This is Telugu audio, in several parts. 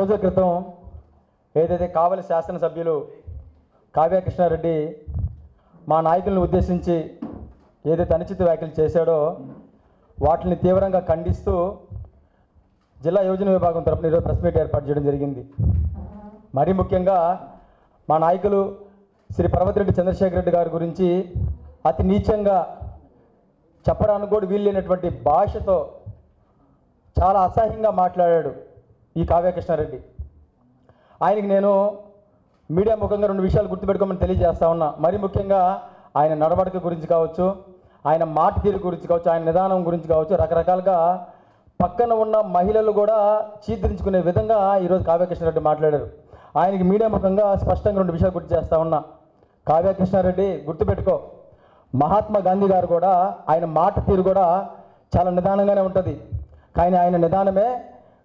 రోజుల క్రితం ఏదైతే కావలి శాసనసభ్యులు కావ్య కృష్ణారెడ్డి మా నాయకులను ఉద్దేశించి ఏదైతే అనుచిత వ్యాఖ్యలు చేశాడో వాటిని తీవ్రంగా ఖండిస్తూ జిల్లా యోజన విభాగం తరపున ఈరోజు ప్రెస్ మీట్ ఏర్పాటు చేయడం జరిగింది. మరీ ముఖ్యంగా మా నాయకులు శ్రీ పర్వతిరెడ్డి చంద్రశేఖర్ రెడ్డి గారి గురించి అతి నీచంగా చెప్పడానికి కూడా వీల్లేనటువంటి భాషతో చాలా అసహ్యంగా మాట్లాడాడు ఈ కావ్య కృష్ణారెడ్డి. ఆయనకి నేను మీడియా ముఖంగా 2 విషయాలు గుర్తుపెట్టుకోమని తెలియజేస్తా ఉన్నా. మరీ ముఖ్యంగా ఆయన నడవడిక గురించి కావచ్చు, ఆయన మాట తీరు గురించి కావచ్చు, ఆయన నిదానం గురించి కావచ్చు, రకరకాలుగా పక్కన ఉన్న మహిళలు కూడా చీదరించుకునే విధంగా ఈరోజు కావ్య కృష్ణారెడ్డి మాట్లాడారు. ఆయనకి మీడియా ముఖంగా స్పష్టంగా 2 విషయాలు గుర్తు చేస్తా ఉన్నా. కావ్య కృష్ణారెడ్డి గుర్తుపెట్టుకో, మహాత్మా గాంధీ గారు కూడా ఆయన మాట తీరు కూడా చాలా నిదానంగానే ఉంటుంది. కానీ ఆయన నిదానమే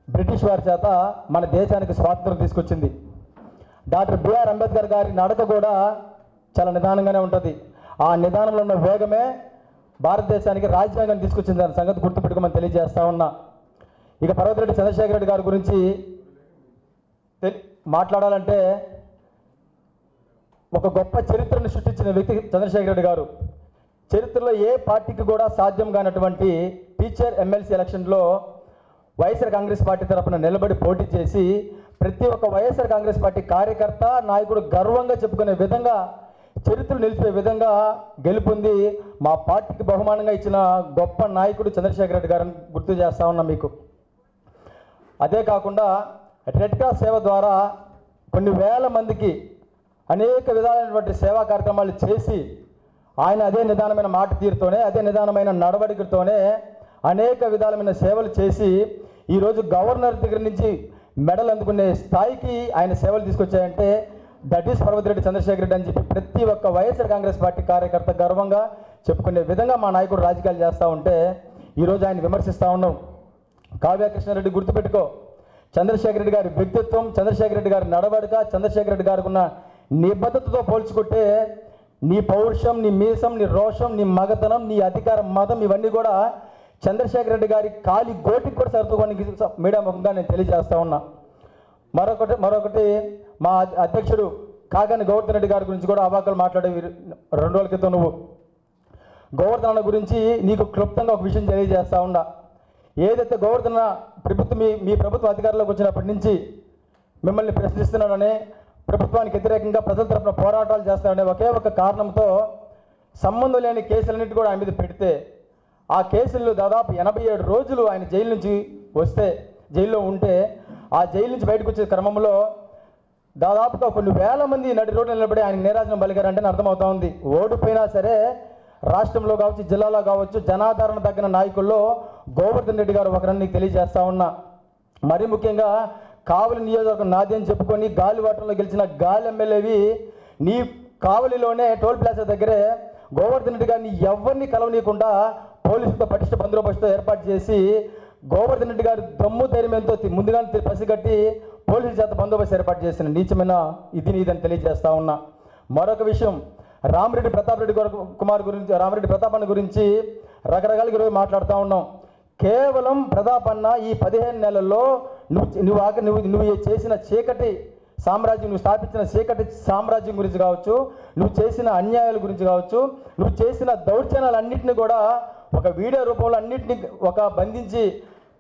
బ్రిటిష్ వారి చేత మన దేశానికి స్వాతంత్రం తీసుకొచ్చింది. డాక్టర్ బిఆర్ అంబేద్కర్ గారి నడక కూడా చాలా నిదానంగానే ఉంటుంది. ఆ నిదానంలో ఉన్న వేగమే భారతదేశానికి రాజ్యాంగం తీసుకొచ్చింది అనే సంగతి గుర్తుపెట్టుకోమని తెలియజేస్తా ఉన్నా. ఇక పర్వతిరెడ్డి చంద్రశేఖర్ రెడ్డి గారి గురించి మాట్లాడాలంటే ఒక గొప్ప చరిత్రను సృష్టించిన వ్యక్తి చంద్రశేఖర్ రెడ్డి గారు. చరిత్రలో ఏ పార్టీకి కూడా సాధ్యం కానటువంటి టీచర్ ఎమ్మెల్సీ ఎలక్షన్లో వైఎస్ఆర్ కాంగ్రెస్ పార్టీ తరఫున నిలబడి పోటీ చేసి ప్రతి ఒక్క వైఎస్ఆర్ కాంగ్రెస్ పార్టీ కార్యకర్త నాయకుడు గర్వంగా చెప్పుకునే విధంగా చరిత్రలు నిలిపే విధంగా గెలుపొంది మా పార్టీకి బహుమానంగా ఇచ్చిన గొప్ప నాయకుడు చంద్రశేఖర్ రెడ్డి గారిని గుర్తు చేస్తా ఉన్నా మీకు. అదే కాకుండా రెడ్ క్రాస్ సేవ ద్వారా కొన్ని వేల మందికి అనేక విధాలైనటువంటి సేవా కార్యక్రమాలు చేసి ఆయన అదే నిదానమైన మాట తీరుతోనే, అదే నిదానమైన నడవడికతోనే అనేక విధాలమైన సేవలు చేసి ఈరోజు గవర్నర్ దగ్గర నుంచి మెడల్ అందుకునే స్థాయికి ఆయన సేవలు తీసుకొచ్చాయంటే దట్ ఈస్ పర్వతిరెడ్డి చంద్రశేఖర్ రెడ్డి అని చెప్పి ప్రతి ఒక్క వైఎస్ఆర్ కాంగ్రెస్ పార్టీ కార్యకర్త గర్వంగా చెప్పుకునే విధంగా మా నాయకుడు రాజకీయాలు చేస్తూ ఉంటే ఈరోజు ఆయన విమర్శిస్తూ ఉన్నాం. కావ్య కృష్ణారెడ్డి గుర్తుపెట్టుకో, చంద్రశేఖర్ రెడ్డి గారి వ్యక్తిత్వం, చంద్రశేఖర్ రెడ్డి గారి నడవడిక, చంద్రశేఖర్ రెడ్డి గారికి ఉన్న నిబద్ధతతో పోల్చుకుంటే నీ పౌరుషం, నీ మీసం, నీ రోషం, నీ మగతనం, నీ అధికార మతం ఇవన్నీ కూడా చంద్రశేఖర్ రెడ్డి గారి కాలి గోటికి కూడా సరిపోవడానికి మీడియా ముఖంగా నేను తెలియజేస్తా ఉన్నా. మరొకటి మా అధ్యక్షుడు కాకాని గోవర్ధన్ రెడ్డి గారి గురించి కూడా అవాకులు మాట్లాడే 2 రోజుల క్రితం నువ్వు గోవర్ధన్ అన్న గురించి నీకు క్లుప్తంగా ఒక విషయం తెలియజేస్తా ఉన్నా. ఏదైతే గోవర్ధన ప్రభుత్వం మీ ప్రభుత్వం అధికారంలోకి వచ్చినప్పటి నుంచి మిమ్మల్ని ప్రశ్నిస్తున్నాడని, ప్రభుత్వానికి వ్యతిరేకంగా ప్రజల తరపున పోరాటాలు చేస్తాడనే ఒకే ఒక కారణంతో సంబంధం లేని కేసులన్నింటి కూడా ఆయన మీద పెడితే ఆ కేసుల్లో దాదాపు 87 రోజులు ఆయన జైలు నుంచి జైల్లో ఉంటే ఆ జైలు నుంచి బయటకు వచ్చే క్రమంలో దాదాపుగా కొన్ని వేల మంది నడి రోడ్లు నిలబడి ఆయన నీరాజనం పలికారంటే అర్థమవుతా ఉంది. ఓడిపోయినా సరే రాష్ట్రంలో కావచ్చు, జిల్లాలో కావచ్చు, జనాదరణ తగ్గిన నాయకుల్లో గోవర్ధన్ రెడ్డి గారు ఒకరని తెలియజేస్తా ఉన్నా. మరీ ముఖ్యంగా కావలి నియోజకవర్గం నాది అని చెప్పుకొని గాలివాటంలో గెలిచిన గాలి ఎమ్మెల్యేవి నీ కావలిలోనే టోల్ ప్లాజా దగ్గరే గోవర్ధన్ రెడ్డి గారిని ఎవరిని కలవనీయకుండా పోలీసులతో పటిష్ట బందోబస్తుతో ఏర్పాటు చేసి గోవర్ధన్ రెడ్డి గారు దమ్ము ధైర్యంతో ముందుగానే పసిగట్టి పోలీసుల చేత బందోబస్తు ఏర్పాటు చేసిన నీచమైన ఇదని తెలియజేస్తా ఉన్నా. మరొక విషయం, రామిరెడ్డి ప్రతాప్ అన్న గురించి రకరకాలుగా ఈరోజు మాట్లాడుతూ ఉన్నాం. కేవలం ప్రతాప్ అన్న ఈ 15 నెలల్లో నువ్వు చేసిన చీకటి సామ్రాజ్యం, నువ్వు స్థాపించిన చీకటి సామ్రాజ్యం గురించి కావచ్చు, నువ్వు చేసిన అన్యాయాల గురించి కావచ్చు, నువ్వు చేసిన దౌర్జన్యాలన్నింటినీ కూడా ఒక వీడియో రూపంలో అన్నింటినీ బంధించి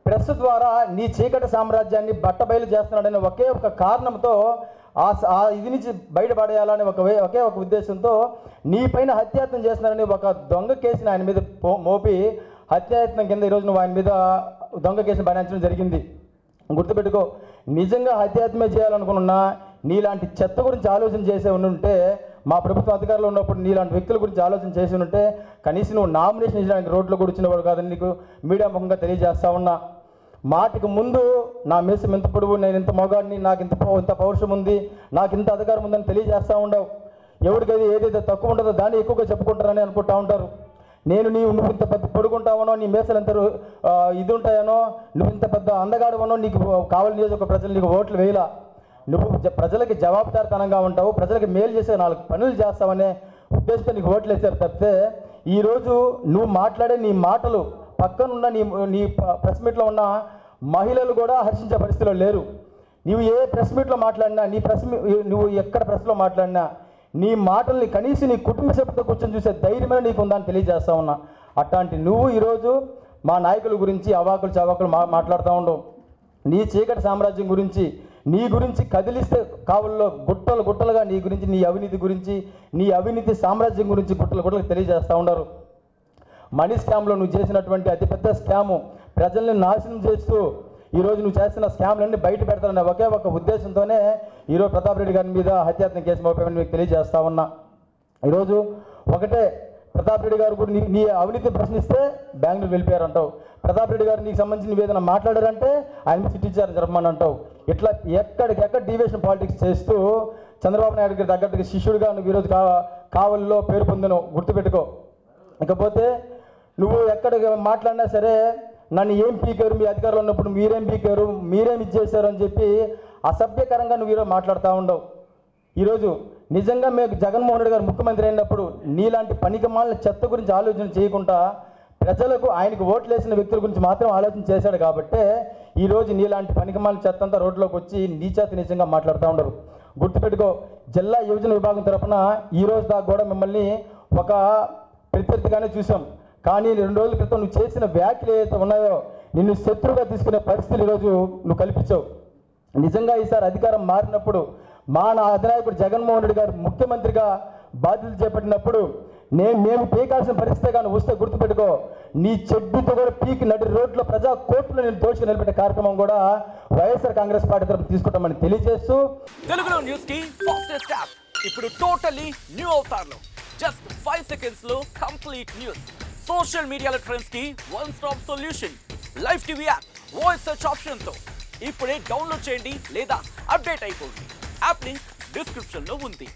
ప్రెస్ ద్వారా నీ చీకటి సామ్రాజ్యాన్ని బట్టబయలు చేస్తున్నాడనే ఒకే ఒక కారణంతో ఆ ఇది నుంచి బయటపడేయాలని ఒకే ఒక ఉద్దేశంతో నీ పైన హత్యాయత్నం చేస్తున్నారని ఒక దొంగ కేసుని ఆయన మీద మోపి హత్యాయత్నం కింద ఈరోజు నువ్వు ఆయన మీద దొంగ కేసును బనాయించడం జరిగింది. గుర్తుపెట్టుకో, నిజంగా హత్యాయత్నమే చేయాలనుకున్నా నీలాంటి చెత్త గురించి ఆలోచన చేసే ఉంటే, మా ప్రభుత్వం అధికారంలో ఉన్నప్పుడు నీలాంటి వ్యక్తుల గురించి ఆలోచన చేసి ఉంటే కనీసం నువ్వు నామినేషన్ ఇచ్చడానికి రోడ్లో కూర్చునేవాడు కాదని నీకు మీడియా ముఖంగా తెలియజేస్తా ఉన్నా. మాటికి ముందు నా మీసం ఇంత పొడుగు, నేను ఇంత మొగాడిని, నాకు ఇంత పౌరుషం ఉంది, నాకు ఇంత అధికారం ఉందని తెలియజేస్తూ ఉండవు. ఎవరికైతే ఏదైతే తక్కువ ఉంటుందో దాన్ని ఎక్కువగా చెప్పుకుంటారని అనుకుంటా ఉంటారు. నువ్వు ఇంత పెద్ద పొడుగుంటావనో, నీ మీసలు ఎంత ఇది ఉంటాయనో, నువ్వు ఇంత పెద్ద అందగాడవనో నీకు కావలి నియోజకవర్గ ప్రజలు నీకు ఓట్లు వేయలా. నువ్వు ప్రజలకి జవాబుదారితనంగా ఉంటావు, ప్రజలకి మేలు చేసే 4 పనులు చేస్తావనే ఉద్దేశంతో నీకు ఓట్లు వేసారు తప్పితే ఈరోజు నువ్వు మాట్లాడే నీ మాటలు పక్కనున్న నీ ప్రెస్ మీట్లో ఉన్న మహిళలు కూడా హర్షించే పరిస్థితిలో లేరు. నువ్వు ఏ ప్రెస్ మీట్లో మాట్లాడినా, నువ్వు ఎక్కడ ప్రెస్లో మాట్లాడినా నీ మాటల్ని కనీసం నీ కుటుంబ సభ్యులతో కూర్చొని చూసే ధైర్యమైన నీకు ఉందని తెలియజేస్తా ఉన్నా. అట్లాంటి నువ్వు ఈరోజు మా నాయకుల గురించి అవాకులు చవాకులు మాట్లాడుతూ ఉండవు. నీ చీకటి సామ్రాజ్యం గురించి, నీ గురించి కదిలిస్తే కావుల్లో గుట్టలు గుట్టలుగా నీ గురించి, నీ అవినీతి సామ్రాజ్యం గురించి గుట్టలు తెలియజేస్తూ ఉన్నారు. మనీ స్కామ్లో నువ్వు చేసినటువంటి అతిపెద్ద స్కాము, ప్రజల్ని నాశనం చేస్తూ ఈరోజు నువ్వు చేస్తున్న స్కామ్లన్నీ బయట పెడతారనే ఒకే ఒక ఉద్దేశంతోనే ఈరోజు ప్రతాప్ రెడ్డి గారి మీద హత్యాయత్నం కేసు మోపామని మీకు తెలియజేస్తా ఉన్నా. ఈరోజు ఒకటే, ప్రతాప్ రెడ్డి గారు కూడా నీ అవినీతిని ప్రశ్నిస్తే బెంగళూరు వెళ్ళిపోయారంటావు. ప్రతాప్ రెడ్డి గారు నీకు సంబంధించిన ఏదైనా మాట్లాడారంటే ఆయన సిట్టించారు జరపమని అంటావు. ఇట్లా ఎక్కడికెక్కడ డివియేషన్ పాలిటిక్స్ చేస్తూ చంద్రబాబు నాయుడు గారి దగ్గరికి శిష్యుడిగా నువ్వు ఈరోజు కావలిలో పేరు పొందను, గుర్తుపెట్టుకో. ఇకపోతే నువ్వు ఎక్కడ మాట్లాడినా సరే నన్ను ఏం పీకారు, మీ అధికారులు ఉన్నప్పుడు మీరేం పీకారు, మీరేం ఇచ్చేశారు అని చెప్పి అసభ్యకరంగా నువ్వు ఈరోజు మాట్లాడుతూ ఉండవు. ఈరోజు నిజంగా మీకు జగన్మోహన్ రెడ్డి గారు ముఖ్యమంత్రి అయినప్పుడు నీలాంటి పనికిమాలిన చెత్త గురించి ఆలోచన చేయకుండా ప్రజలకు ఆయనకు ఓట్లు వేసిన వ్యక్తుల గురించి మాత్రం ఆలోచన చేశాడు కాబట్టే ఈరోజు నీలాంటి పనికిమాలిన చెత్త అంతా రోడ్లోకి వచ్చి నీచాతి నిజంగా మాట్లాడుతూ ఉండరు. గుర్తుపెట్టుకో, జిల్లా యువజన విభాగం తరఫున ఈరోజు దాకా కూడా మిమ్మల్ని ఒక ప్రత్యర్థిగానే చూసాం. కానీ 2 రోజుల క్రితం నువ్వు చేసిన వ్యాఖ్యలు ఏదైతే ఉన్నాయో నిన్ను శత్రువుగా తీసుకునే పరిస్థితులు ఈరోజు నువ్వు కల్పించావు. నిజంగా ఈసారి అధికారం మారినప్పుడు నా అధినాయకుడు జగన్మోహన్ రెడ్డి గారు ముఖ్యమంత్రిగా బాధ్యతలు చేపట్టినప్పుడు మేము పీకాల్సిన పరిస్థితి కానీ వస్తే గుర్తుపెట్టుకో, నీ చెడ్డుతో కూడా పీకి నడి రోడ్లో ప్రజా కోర్టులో నేను దోషి నిలబెట్టే కార్యక్రమం కూడా వైఎస్ఆర్ కాంగ్రెస్ పార్టీ తరఫున తీసుకుంటామని తెలియజేస్తూ తెలుగులో న్యూస్ కి ఫాస్టెస్ట్ యాప్ ఇప్పుడు టోటలీ న్యూ అవతార్లో జస్ట్ 5 seconds లో కంప్లీట్ న్యూస్. సోషల్ మీడియాలో ట్రెండ్స్ కి one stop solution. Live TV app voice search option తో ఇప్పుడే డౌన్లోడ్ చేయండి లేదా అప్డేట్ అయిపోండి. యాప్ లింక్ డిస్క్రిప్షన్ లో ఉంది.